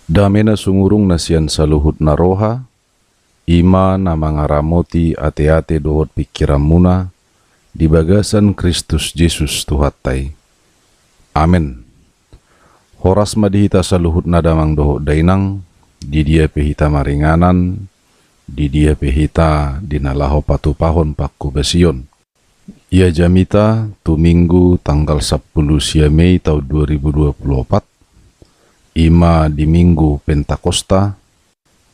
Damena sungurung nasian saluhut naroha, ima na mangaramoti ate-ate dohot pikiran muna, di bagasan Kristus Yesus Tuhatai. Amin. Horas madihita saluhut nadamang dohot dainang, di dia pehita maringanan, di dia pehita dinalaho patupahon pakku besion. Ia jamita tu minggu tanggal 10 Mei tahun 2024, ima di minggu Pentakosta,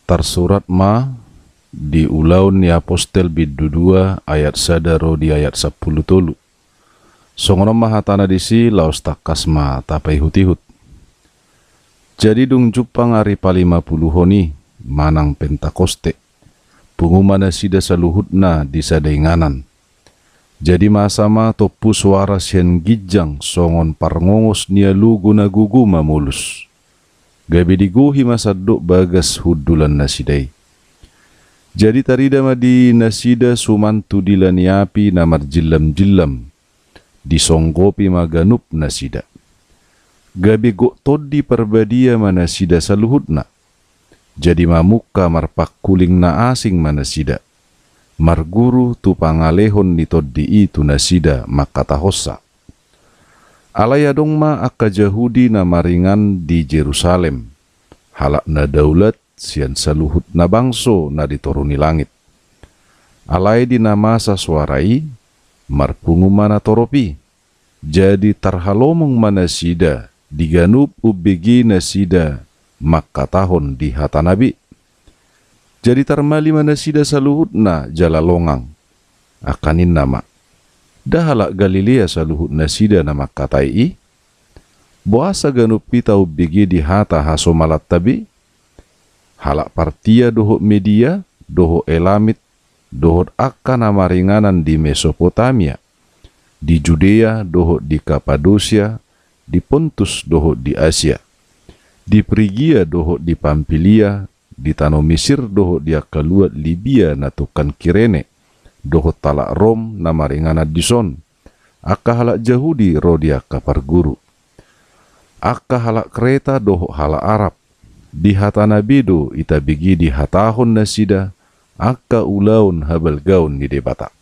tersurat ma di ulaun ni apostel bidu 2 ayat sadaro di ayat 10 tolu. Songono mahatana disi laos takas ma tapai hutihut. Jadi dung jupang ari palima puluhoni manang Pentakoste, pungumana sida saluhutna di sadainganan. Jadi masama topu suara sian gijang songon parngongos nia lugu na gugu mamulus. Gabi diguhi masadok bagas hudulan nasidai. Jadi tarida madi nasida sumantu dilaniapi namar jilam-jilam, disonggopi maganup nasida. Gabi gok todi perbadia manasida saluhutna. Jadi mamuka marpak kuling na asing manasida. Marguru tu pangalehon ni todi itu nasida makatahosa. Alaya dong ma akka Jahudi na maringan di Jerusalem. Halak na daulat sian saluhut na bangso na ditoruni langit. Alay di nama saswarai marpungu mana toropi. Jadi tarhalomong manasida diganup ubegi nasida makatahon di hata nabi. Jadi tarmali manasida saluhut na jalalongang. Akanin nama. Dahalak Galilea saluhut nasida nama katai. Boasa ganup pita ubegi di hata haso malat tabi. Halak partia dohot media, dohot elamit, dohot akka nama ringanan di Mesopotamia. Di Judea, dohot di Kapadosia, di Pontus, dohot di Asia. Di Prigia, dohot di Pampilia, di tanah Mesir, dohot di akaluat Libya natukan Kirene, dohot talak Rom nama ringanan dison. Akka halak Jahudi rodia kaparguru. Akka halak Kreta dohot halak Arab. Di hata nabido ita bigi di hatahon nasida, akka ulaun habal gaun ni debata.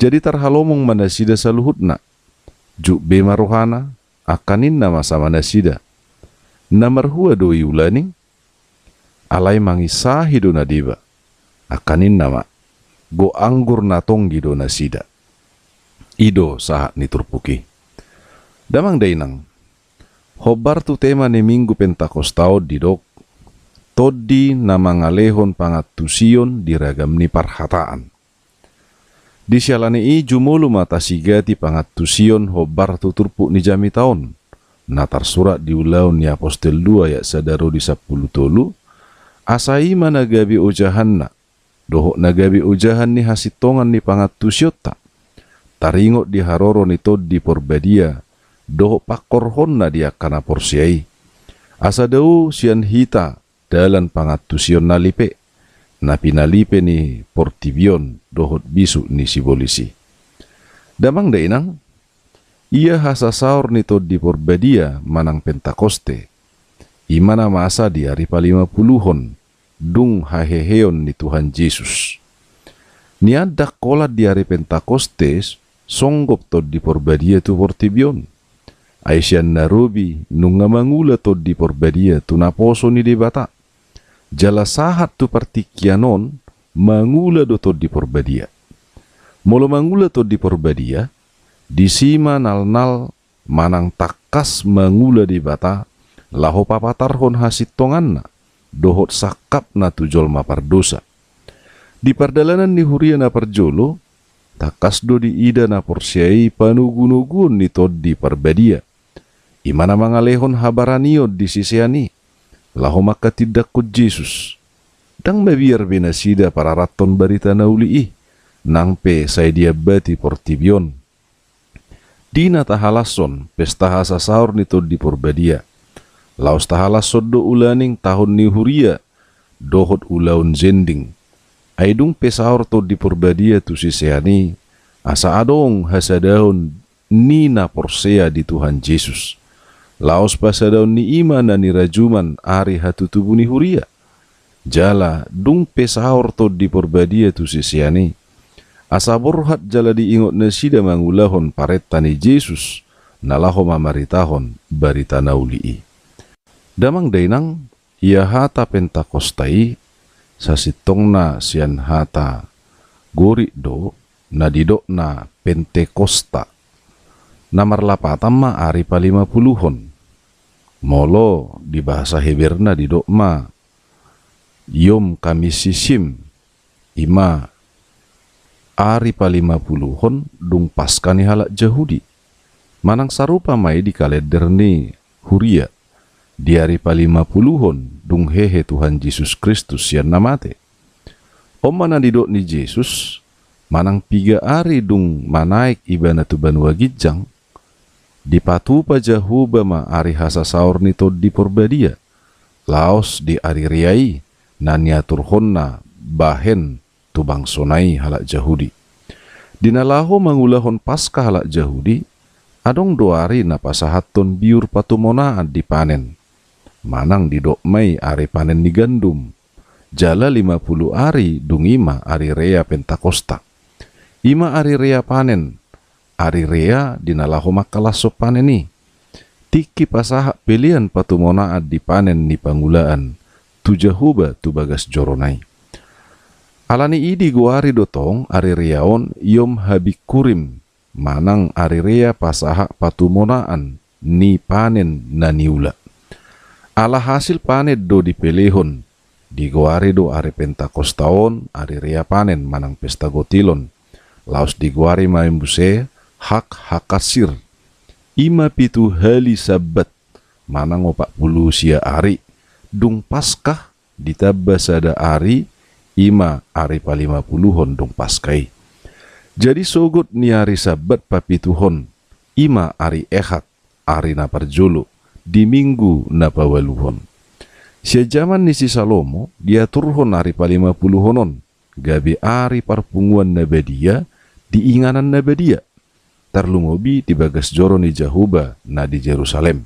Jadi tarhalomong manasida saluhutna, juk bema rohana, akanin nama sama nasida. Namarhua doi ulaning, alay mangisahi do nadiba, akanin nama, go anggur natonggi do nasida. Ido sahat ni turpuki. Damang dainang, hobar tu tema ni minggu Pentakostao didok, todi na mangalehon pangatusion diragam ni parhataan. Di sialani i jumulu mata sigati pangatusion hobar tu turpu ni jami taon. Natar surat di ulaun ni apostel 2 ya sadaro di 10 tolu, asai managabi ujahanna, dohok nagabi ujahan ni hasitongan ni pangatusiota. Taringot di haroro ni todi porbadia, dohok pakorhon na dia kana porsiai. Asa dau sian hita dalan pangatusion nalipe, na pinalipe ni portibion dohot bisu ni sibolisi. Damang dainang, ia hasasaur ni todi porbadia manang Pentakoste. Imana masa di hari palima-puluhon, dung haheheon ni Tuhan Yesus. Niadak kolat di hari Pentakostes, songgop todi porbadia tu portibion. Aisyan narubi nung mangula to di porbadia tu naposo ni debata. Jala sahat tu partikianon mangula do to di porbadia. Molo mangula to di porbadia, disima nal-nal manang takas mangula debata, laho papatarhon hasit tonganna, dohot sakap na tujol mapardosa. Di pardalanan ni huria na parjolo, takas do di ida na porsiai panugunugun ni to di porbadia. Imana mangalehon habaranio di sisiani, laho maka tidak ku Yesus. Dang mabiar binasida para raton barita nauli nangpe say dia bati portibion. Dina tahalason pesta hasasaur nito di porbadia. Laos tahalason do ulaning tahun ni huria, dohot ulaun zending. Aidung pesaur to di porbadia tu sisiani, asa adong hasadahon nina porsea di Tuhan Yesus. Laos pasadaun ni ima na ni rajuman ari hatutubu ni huria. Jala dung pesaor to di porbadia tu sisiani. Asaborhat jala diingot na sida mangulahon paretta ni Jesus nalaho mamaritahon barita naulii. Damang dainang ia hata pentakostai sasitong na sian hata gori do na didok na pentekosta. Namarlapatan ma ari pa-50. Molo di bahasa Heberna didok ma Yom Kamisisim ima ari pa-50 dung pasca ni halak Jahudi. Manang sarupa mai di kalender ni Huria di hari pa-50 dung hehe Tuhan Yesus Kristus yang namate. Mana didok ni Yesus manang 3 hari dung manaik ibana tuban wagijang dipatu pa Jahuba ma ari hasa saur nito di porbadia. Laos di ari riai na niaturhon bahen tubang sonai halak Jahudi. Dinalaho mangulahon pasca halak Jahudi adong 2 hari na pasahaton biur patumonaan dipanen. Manang didok mai ari panen ni gandum. Jala 50 hari dung ima ari rea Pentakosta. Ima ari rea panen. Ari rea dinalaho makalaso panen ni. Tiki pasahak pilihan patumonaat dipanen ni pangulaan. Tu Jahuba tu bagas joronai. Alani idi guari dotong ari reaon Yom Habikurim. Manang ari rea pasahak patumonaan ni panen na niula. Ala hasil panen do dipelehon. Di guari do ari Pentakostaon ari rea panen manang pesta gotilon. Laos di guari maimbuse hak hakasir. Ima pitu hali sabat manang 40 sia ari. Dung paskah ditaba sada ari ima ari pa-50 dung paskai. Jadi sogot ni hari sabat papituhon ima ari ehad ari na parjolo di minggu na pawaluhon. Sia zaman ni si Salomo dia turhon ari pa-50 gabi ari parpunguan nabadia di inganan nabadia. Tarlungobi di bagas joro ni Jahuba na di Jerusalem.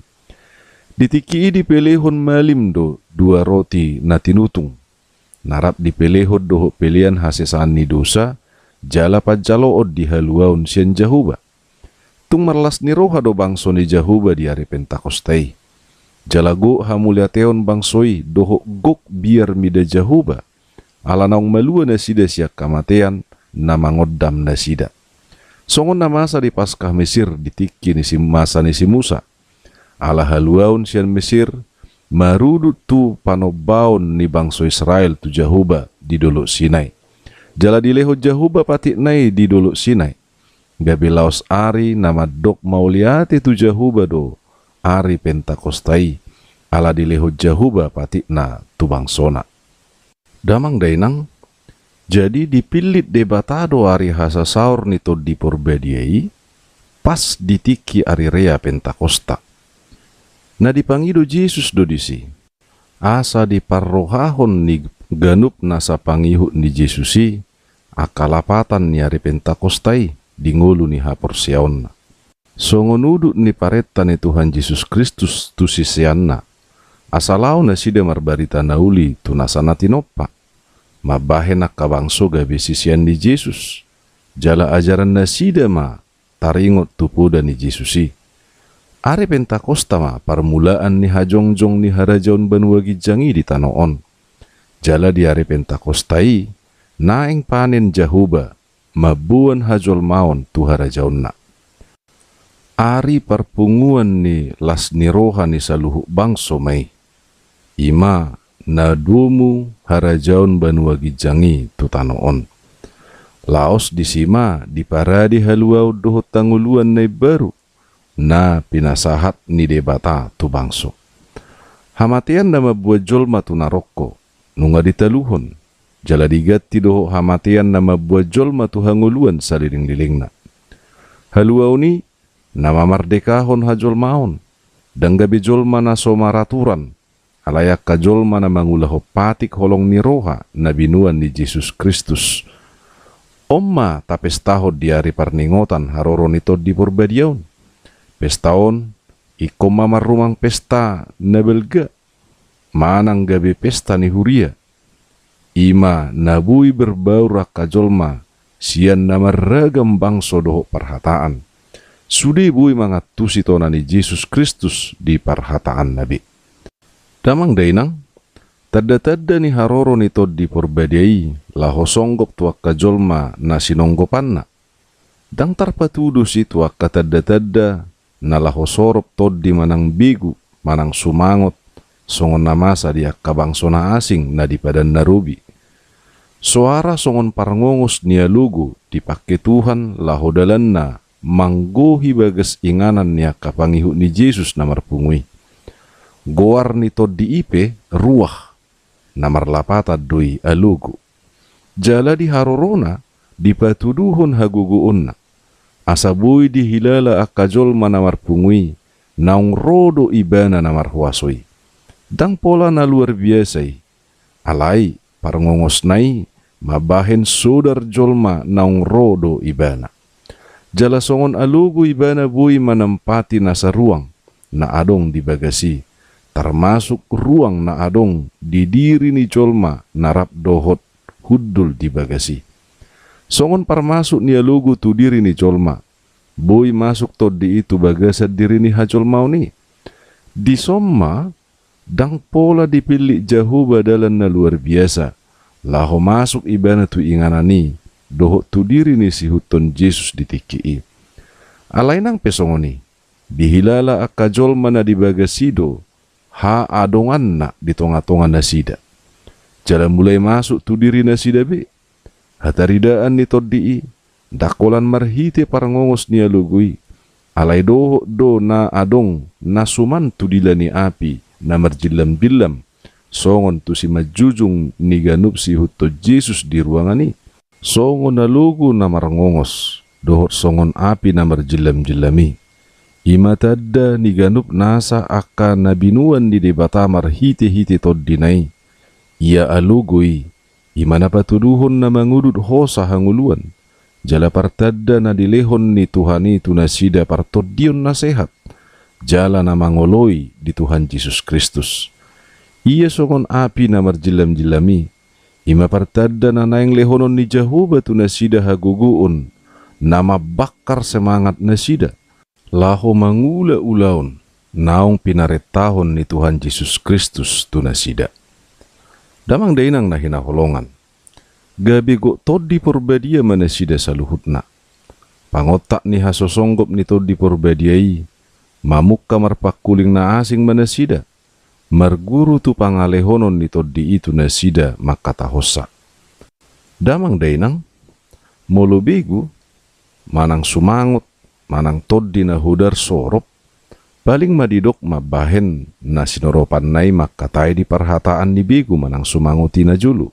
Ditiki di pelehon malim do 2 roti na tinutung. Narap di pelehon doho pelian hasesan ni dosa jala pajalood di haluaun sian Jahuba. Tung marlas ni roha do bangso ni Jahuba di hari Pentakostai. Jalago hamuliateon bangsoi doho gok biar mida Jahuba. Ala naung malua na sida siak kamatean na mangoddam na sida. Songon na masa di Paskah Mesir ditiki ni si masa ni si Musa. Ala haluaun sian Mesir marudut tu panobaon ni bangso Israel tu Jahuba di Dolok Sinai. Jala dileho Jahuba patik nai di Dolok Sinai. Gabi laos ari nama dok mauliati tu Jahuba do ari Pentakostai. Ala dileho Jahuba patik na tu bangsona. Damang dainang. Jadi dipilit debatado ari hasa saur nito di porbadiai pas ditiki ari rea Pentakosta. Na dipangido Yesus do disi. Asa diparrohahon ni ganup nasa pangihut ni Jesusi akalapatan ni ari Pentakostai di ngulu ni haporsiaonna. Songonudut ni paretta ni Tuhan Yesus Kristus tu sisianna. Asalau na sida marbarita nauli tu nasana tinoppa. Mabahe nak kabangso gabi sisian ni Yesus. Jala ajaran na sida ma taringot tupuda ni Jesusi. Ari Pentakosta ma permulaan ni hajongjong ni harajaun banua gijangi di tanoon. Jala di hari Pentakostai naeng panen Jahuba mabuan hajol maon tu harajaun na. Ari perpunguan ni las niroha ni saluhu bangso mai. Ima na dumu harajaun banua gijangi tu tanoon. Laos disima diparadi haluau dohot tanguluan na baru na pinasahat ni debata tu bangso. Hamatian na mabuat jolma tu naroko nunga ditaluhon. Jala digati doho hamatian na mabuat jolma tu hanguluan saliling-lilingna. Haluau ni na mamardekahon hajol maon. Danggabi jolma na somaraturan. Alayak ka jolma na mangulaho patik holong ni roha na binuan ni Jesus Kristus. Omma tapestahod di hari parningotan haroron ito di porbadiaon. Pestaon iko mamar rumang pesta na belga, manang gabe pesta ni huria. Ima nabui berbau raka jolma, sian namar ragam bangso doho parhataan. Sudi bui mangatusi tonani Yesus Kristus di parhataan nabi. Damang dainang, tada-tada ni haroro ni tod di porbadiai, laho songgop tuak kajolma na sinonggopanna. Dang tarpatudo si tuak katada-tada, na laho sorop tod di manang bigu, manang sumangot, songon namasa di akabangso na asing na di padan narubi. Suara songon parngongos niya lugu, dipakai Tuhan laho dalan na, manggohi bagas inganan niya kapangihu ni Yesus na marpungui. Goar ni tod di ipe, ruah, namar lapata doi alugu. Jala di harorona, dipatuduhon haguguunna. Asabui di hilala akajol manamar pungui, naung rodo ibana namar huasoi. Dang pola na luar biasai. Alai, parngongos nai, mabahen sodar jolma naung rodo ibana. Jala songon alugu ibana bui menempati nasa ruang na adong di bagasi, termasuk ruang na adong di diri ni jolma narap dohot huddul di bagasi. Songon parmasuk ni alugu tu diri ni jolma, bui masuk tod di itu bagasa diri ni hajolmau ni. Di somma, dang pola dipilih jauh badalan na luar biasa, laho masuk ibana tu inganani, dohot tu diri ni si huton Yesus ditikii. Alainang pesongoni, dihilala akajol mana di bagasido, ha adongan na di tonga-tonga nasida. Jala mulai masuk tu diri nasida be, hataridaan ni toddi'i, dakolan marhite parangongos niya lugui, alay do na adong nasuman tu dilani api, na marjilam-bilam, songon tu si majujung ni ganup si huto Yesus di ruangani, songon na lugu na marangongos, dohot songon api na marjilam-jilami. Ima tadda ni ganup nasa akka nabinuan di debata marhite-hite toddinai. Ia alugui, ima napatuduhon na mangudut hosa hanguluan. Jala partadda na dilehon ni Tuhan itu nasida partodion na sehat. Jala na mangoloi di Tuhan Yesus Kristus. Ia songon api na marjilam-jilami. Ima partadda na naing lehonon ni Jehovah tu nasida haguguun. Nama bakar semangat nasida. Laho mangula-ulaon. Naong pinaretahon ni Tuhan Yesus Kristus tu nasida. Damang dainang na hinaholongan. Gabi go todi porbadia manasida saluhutna. Pangotak ni hasosonggop ni todi porbadiai. Mamuk kamar pakuling na asing manasida. Marguru tu pangalehonon ni todi itu nasida makatahosa. Damang dainang. Molobigu. Manang sumangot. Manang todi na hudar sorop. Paling madidok mabahen na sinoropan nai makatay di parhataan ni bigu manang sumanguti na julu.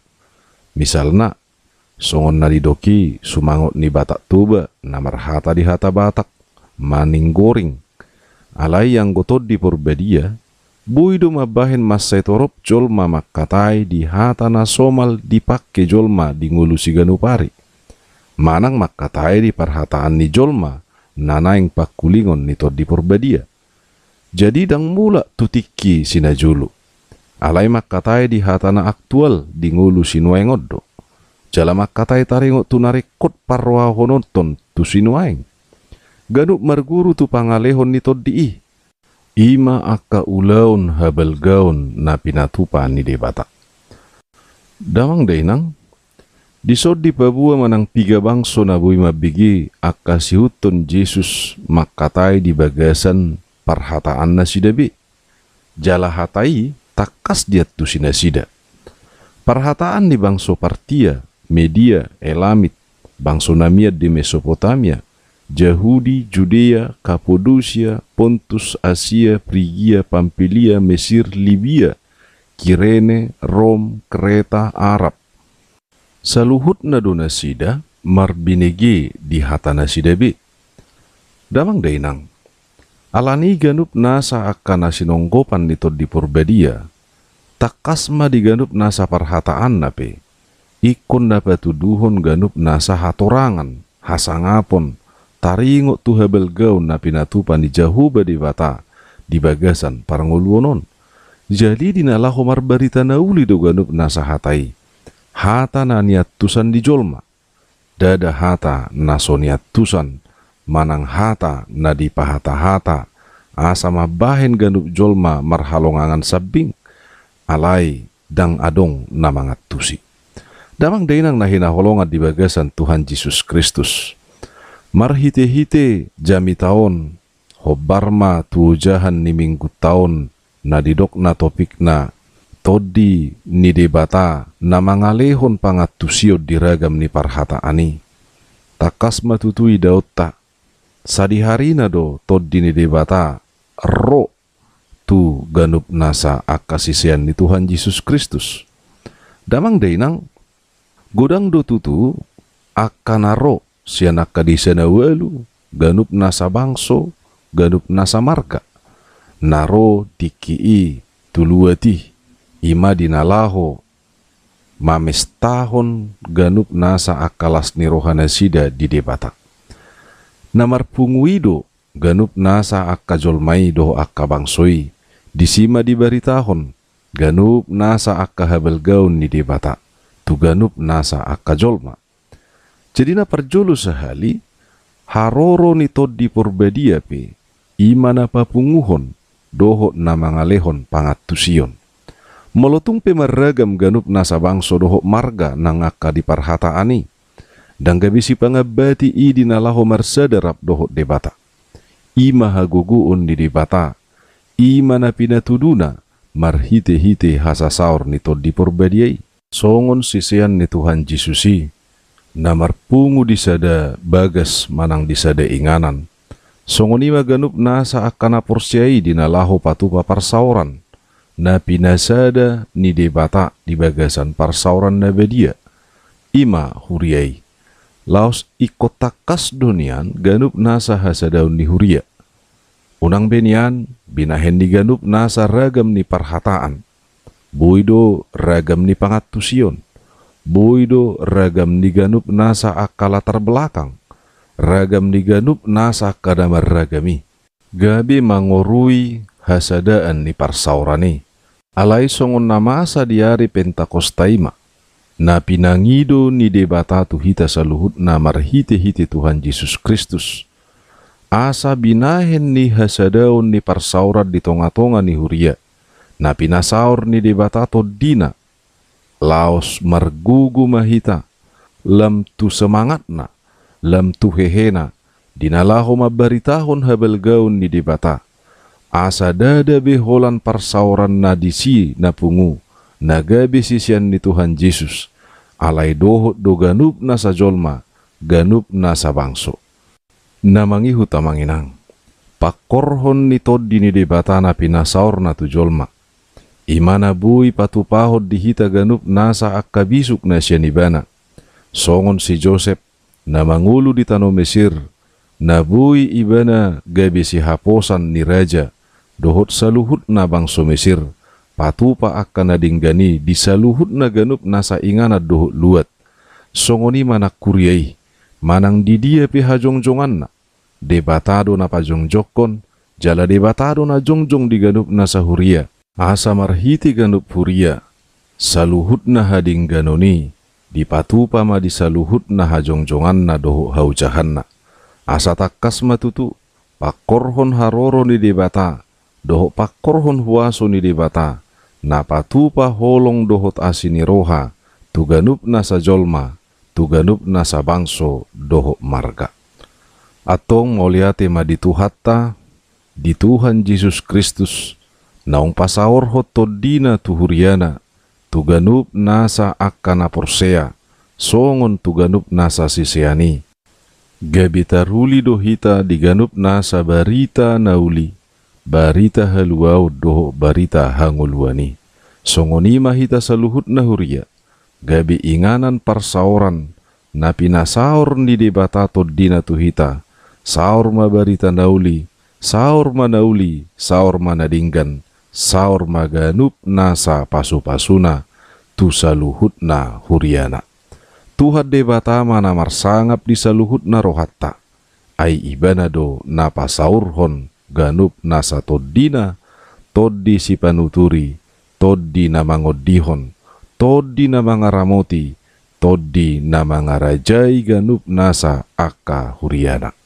Misalna, songon na didoki sumangot ni batak tuba na marhata di hata batak, maning goring. Alay yang gotod di porbadia, buido mabahen masay torop jolma makatay di hata na somal dipakke jolma di ngulu si ganupari. Manang makatay di parhataan ni jolma nanaing pakulingon ni tod di porbadia. Jadi dang mula tutiki sinajulu. Alay makatay di hatana aktual di ngulu sinuaeng oddo. Jala makatay taringo tunarikot parwa honoton tu sinuaeng. Ganuk marguru tu pangalehon ni toddi'i. Ima akka ulaon habalgaon na pinatupa ni debatak. Damang dainang, disod di pabua manang piga bangso na bui mabigi akka sihuton Yesus makatay di bagasan parhataan na sidabi. Jala hatai takas dia tu sinasida. Parhataan ni bangso Partia, Media, Elamit, bangso Namiad di Mesopotamia, Yahudi, Judea, Kapodosia, Pontus, Asia, Frigia, Pampilia, Mesir, Libya, Kirene, Rom, Kreta, Arab. Saluhut na do nasida, marbinege di hata nasidabi. Damang dainang, alani ganup nasa akan nasinonggopan nito di porbadia, takasma di ganup nasa parhataan nape, ikon napatuduhon ganup nasa hatorangan, hasangapon, taringo tu habelgaw na pinatupan ni Jehovah di bata, di bagasan paranguluonon. Jadi dinalahu marbarita nauli do ganup nasa hatai. Hata na niat tusan di jolma. Dada hata naso niat tusan. Manang hata na di pahata-hata. Asa mabahen ganup jolma marhalongangan sabing. Alai dang adong na mga tusi. Damang dainang nahinaholongan di bagasan Tuhan Yesus Kristus. Marhite-hite jami taon, hobarma tujahan ni minggu taon, na didok na topik na, todi ni debata, na mangalehon pangatusio diragam ni parhata ani. Takas matutui daot ta, sadihari na do todi ni debata, ro, tu ganup nasa akasisian ni Tuhan Yesus Kristus. Damang dainang, godang do tutu, akanaro, siya nakadisa na walu, ganup nasa bangso, ganup nasa marga. Naro tikii tuluati, ima dinalaho, mamestahon ganup nasa akalas ni rohana sida di debata. Namarpunguido ganup nasa akajolmai do akabangsoi, disima di baritahon, ganup nasa akahabelgaun ni debata, tu ganup nasa akajolma. Jadi na parjolo sahali, haroro ni todi porbadia pe, imana papunguhon, doho na mangalehon pangatusion. Molotung pe maragam ganup nasa bangso doho marga nang akka di parhata ani, dan gabisi pangabati i dinalaho marsadarap doho debata. Ima haguguun di debata, ima na pinatuduna, marhite-hite hasasaur ni todi porbadiai, songon sisian ni Tuhan Yesusi, na marpungu di sada bagas manang di sada inganan. Songoni maganup nasa akana porsiai dinalaho patupa parsauran, na pinasada ni debata di bagasan parsauran na bedia. Ima huriai, laos ikotakas donian ganup nasa hasadaun ni huria. Unang benian binahen ni ganup nasa ragam ni parhataan. Boido ragam ni pangatusion. Boido ragam ni ganup nasa akala terbelakang, ragam ni ganup nasa kadamar ragami. Gabi mangorui hasadaan ni parsaurani. Alai songon namasa diari pentakostaima. Na pinangido ni debata tu hita saluhut na marhite-hite Tuhan Yesus Kristus. Asa binahen ni hasadaon ni parsaurat di tonga-tonga ni huria. Na pinasaur ni debata to dina. Laos margugu mahita, lam tu semangatna, lam tu hehena, dinalaho mabaritahon habelgaun ni debata. Asa dada beholan parsauran na disi na pungu, nagabe sisian ni Tuhan Yesus, alai dohot do ganup na sa jolma, ganup na sa bangso. Namangihu tamanginang, pakorhon ni todi ni debata na pinasaur na tu jolma. Imana bui patupahod dihita ganup nasa akabisuk na siya nibana. Songon si Joseph na mangulo di tanong Mesir, na bui ibana gabi si haposan ni raja, dohot saluhut na bangso Mesir, patupa akan nadinggani di saluhut na ganup nasa ingana dohot luat. Songoni manak kuryai, manang di dia pihajongjongan na, debatado na pajongjokon, jala debatado na jongjong di ganup nasa huria. Asa marhiti ganup huria, saluhut na hading ganoni, di patupa ma di saluhut na hajongjongan na doho haujahan na. Asa takas matutu, pakorhon haroro ni debata, doho pakorhon huaso ni debata, na patupa holong dohot asini roha, tu ganup na sa jolma, tu ganup na sa bangso doho marga. Atong moliate ma dituhatta, di Tuhan Yesus Kristus, naung pasaor hoto dina tuhuriana, tuganup nasa akana porsea, songon tuganup nasa sisiani. Gabita ruli dohita diganup nasa barita nauli, barita haluau doho barita hanguluani. Songoni mahita saluhut na huria, gabi inganan parsaoran, na pinasaor ni debata to dina tuhita, saor mabarita nauli, saor manauli, saor manadinggan, saur maganup nasa pasu-pasuna tu saluhut na huriana. Tuhad debata mana marsangap di saluhut na rohatta, ay ibanado na pasaurhon ganup nasa toddina, toddi si panuturi, toddi na mangodihon, toddi na mangaramoti, toddi na mangarajai ganup nasa akka huriana.